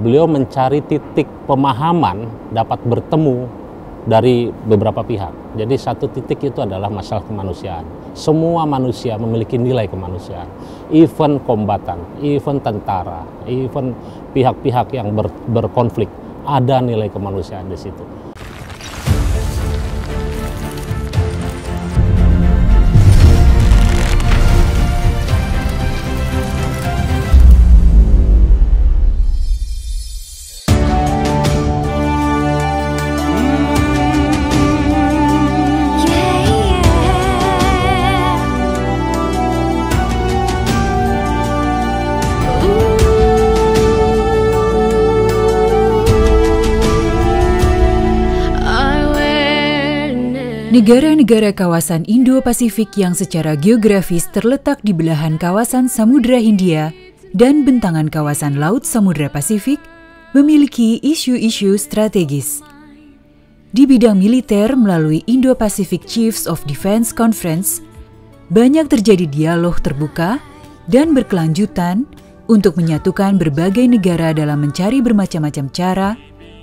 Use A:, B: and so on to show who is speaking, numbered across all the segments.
A: beliau mencari titik pemahaman dapat bertemu dari beberapa pihak. Jadi satu titik itu adalah masalah kemanusiaan. Semua manusia memiliki nilai kemanusiaan. Even kombatan, even tentara, even pihak-pihak yang berkonflik, ada nilai kemanusiaan di situ.
B: Negara-negara kawasan Indo-Pasifik yang secara geografis terletak di belahan kawasan Samudra Hindia dan bentangan kawasan Laut Samudra Pasifik memiliki isu-isu strategis. Di bidang militer melalui Indo-Pacific Chiefs of Defense Conference, banyak terjadi dialog terbuka dan berkelanjutan untuk menyatukan berbagai negara dalam mencari bermacam-macam cara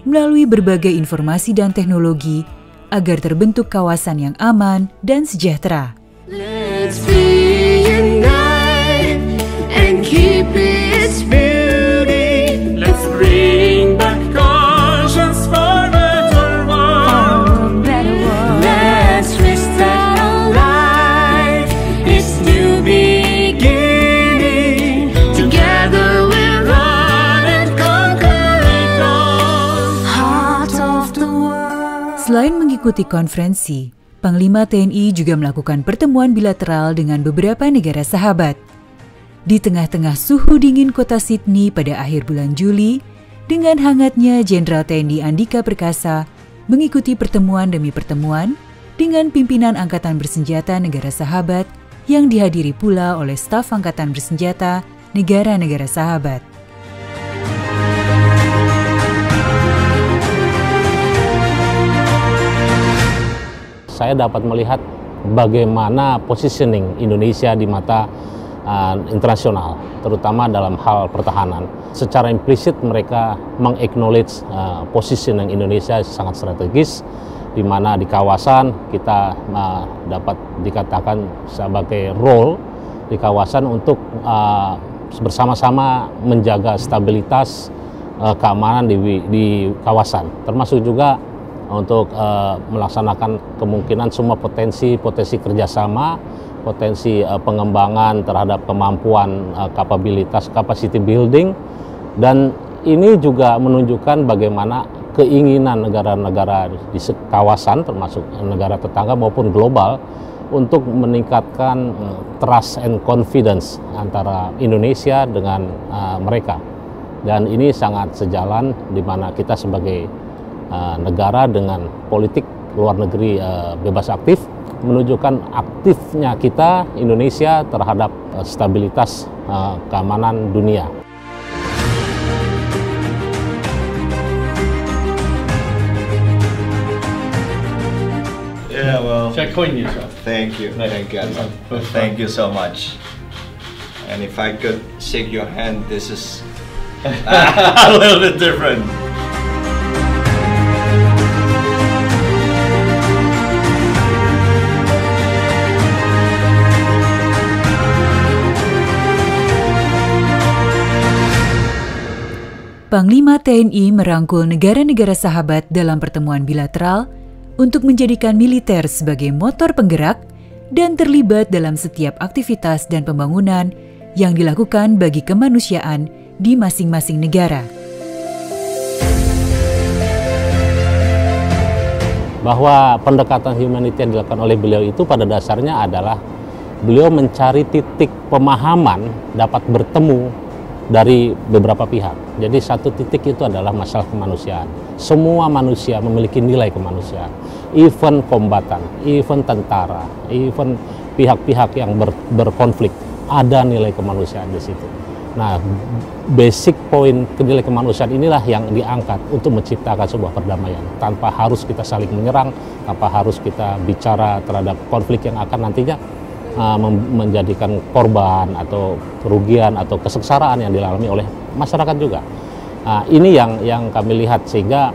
B: melalui berbagai informasi dan teknologi agar terbentuk kawasan yang aman dan sejahtera.
C: Let's be united and keep its beauty. Let's bring back conscience for a better world. Let's restart our life. It's new beginning. Together we'll run and conquer it all. Heart of the world.
B: Selain mengikuti konferensi, Panglima TNI juga melakukan pertemuan bilateral dengan beberapa negara sahabat. Di tengah-tengah suhu dingin kota Sydney pada akhir bulan Juli, dengan hangatnya Jenderal TNI Andika Perkasa mengikuti pertemuan demi pertemuan dengan pimpinan Angkatan Bersenjata negara sahabat yang dihadiri pula oleh staf Angkatan Bersenjata negara-negara sahabat.
A: Saya dapat melihat bagaimana positioning Indonesia di mata internasional, terutama dalam hal pertahanan. Secara implisit mereka meng-acknowledge positioning Indonesia sangat strategis, di mana di kawasan kita dapat dikatakan sebagai role di kawasan untuk bersama-sama menjaga stabilitas keamanan di kawasan, termasuk juga untuk melaksanakan kemungkinan semua potensi kerjasama, potensi pengembangan terhadap kemampuan kapabilitas, capacity building, dan ini juga menunjukkan bagaimana keinginan negara-negara di kawasan, termasuk negara tetangga maupun global, untuk meningkatkan trust and confidence antara Indonesia dengan mereka. Dan ini sangat sejalan di mana kita sebagai negara dengan politik luar negeri bebas aktif menunjukkan aktifnya kita Indonesia terhadap stabilitas keamanan dunia.
D: Yeah, well,
E: Thank you. Thank you so much. And if I could shake your hand, this is a little bit different.
B: Panglima TNI merangkul negara-negara sahabat dalam pertemuan bilateral untuk menjadikan militer sebagai motor penggerak dan terlibat dalam setiap aktivitas dan pembangunan yang dilakukan bagi kemanusiaan di masing-masing negara.
A: Bahwa pendekatan humanity yang dilakukan oleh beliau itu pada dasarnya adalah beliau mencari titik pemahaman dapat bertemu dari beberapa pihak. Jadi satu titik itu adalah masalah kemanusiaan. Semua manusia memiliki nilai kemanusiaan. Even kombatan, even tentara, even pihak-pihak yang berkonflik, ada nilai kemanusiaan di situ. Nah, basic point nilai kemanusiaan inilah yang diangkat untuk menciptakan sebuah perdamaian. Tanpa harus kita saling menyerang, tanpa harus kita bicara terhadap konflik yang akan nantinya menjadikan korban atau kerugian atau kesengsaraan yang dialami oleh masyarakat juga. Nah, ini yang kami lihat, sehingga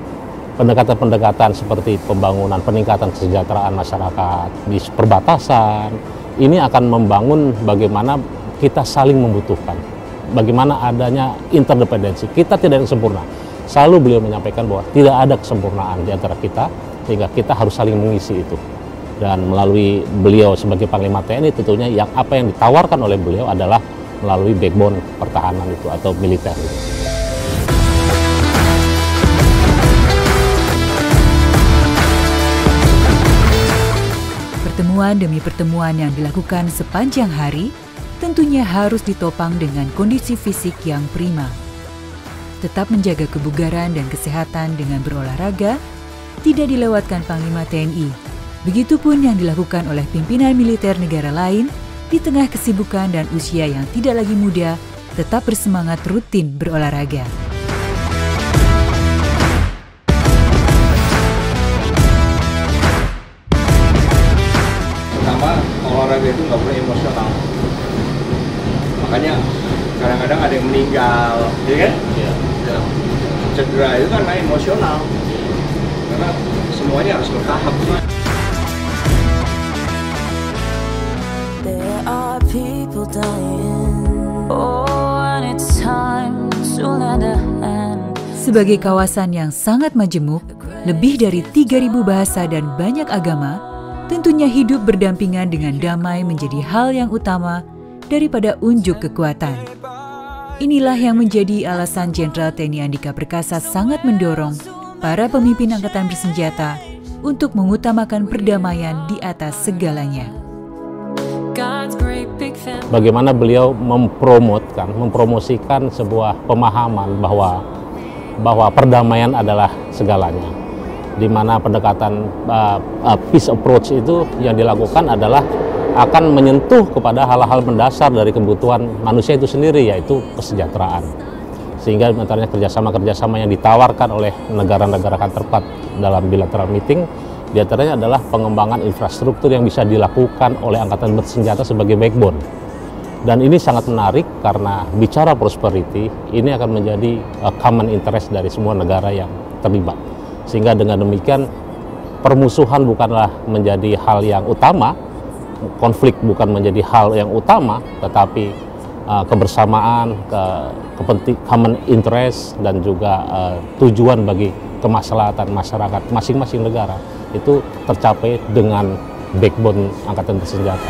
A: pendekatan-pendekatan seperti pembangunan, peningkatan kesejahteraan masyarakat di perbatasan, ini akan membangun bagaimana kita saling membutuhkan, bagaimana adanya interdependensi. Kita tidak sempurna. Selalu beliau menyampaikan bahwa tidak ada kesempurnaan di antara kita, sehingga kita harus saling mengisi itu. Dan melalui beliau sebagai Panglima TNI, tentunya apa yang ditawarkan oleh beliau adalah melalui backbone pertahanan itu atau militer itu.
B: Pertemuan demi pertemuan yang dilakukan sepanjang hari tentunya harus ditopang dengan kondisi fisik yang prima. Tetap menjaga kebugaran dan kesehatan dengan berolahraga tidak dilewatkan Panglima TNI. Begitupun yang dilakukan oleh pimpinan militer negara lain di tengah kesibukan dan usia yang tidak lagi muda, tetap bersemangat rutin berolahraga.
E: Pertama, olahraga itu nggak boleh emosional. Makanya kadang-kadang ada yang meninggal, ya kan? Iya. Cedera itu karena emosional. Karena semuanya harus bertahap.
C: There are people dying. Oh, and it's time to lend a hand.
B: Sebagai kawasan yang sangat majemuk, lebih dari 3.000 bahasa dan banyak agama, tentunya hidup berdampingan dengan damai menjadi hal yang utama daripada unjuk kekuatan. Inilah yang menjadi alasan Jenderal TNI Andika Perkasa sangat mendorong para pemimpin angkatan bersenjata untuk mengutamakan perdamaian di atas segalanya.
A: Bagaimana beliau mempromosikan sebuah pemahaman bahwa perdamaian adalah segalanya, di mana pendekatan peace approach itu yang dilakukan adalah akan menyentuh kepada hal-hal mendasar dari kebutuhan manusia itu sendiri, yaitu kesejahteraan. Sehingga antaranya kerjasama-kerjasama yang ditawarkan oleh negara-negara counterpart dalam bilateral meeting, di antaranya adalah pengembangan infrastruktur yang bisa dilakukan oleh angkatan bersenjata sebagai backbone. Dan ini sangat menarik karena bicara prosperity, ini akan menjadi common interest dari semua negara yang terlibat. Sehingga dengan demikian, permusuhan bukanlah menjadi hal yang utama, konflik bukan menjadi hal yang utama, tetapi kebersamaan, common interest, dan juga tujuan bagi kemaslahatan masyarakat masing-masing negara itu tercapai dengan backbone angkatan bersenjata.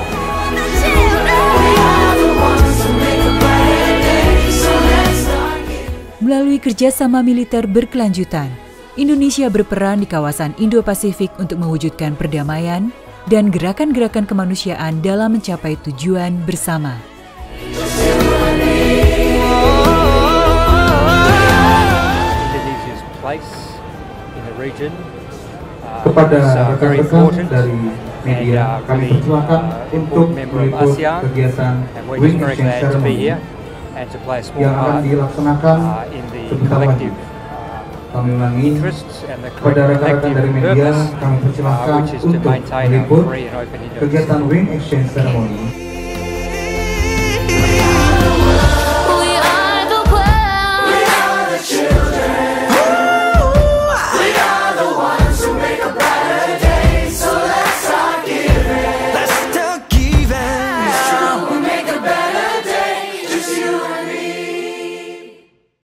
B: Melalui kerjasama militer berkelanjutan, Indonesia berperan di kawasan Indo-Pasifik untuk mewujudkan perdamaian dan gerakan-gerakan kemanusiaan dalam mencapai tujuan bersama.
D: Indonesia's place in the region
F: kepada rekan-rekan dari media, kami persilakan untuk meliput kegiatan Wing Exchange Ceremony yang akan dilaksanakan sebentar lagi. Kami ulangi, kepada rekan-rekan dari media, kami persilakan untuk meliput kegiatan Wing Exchange Ceremony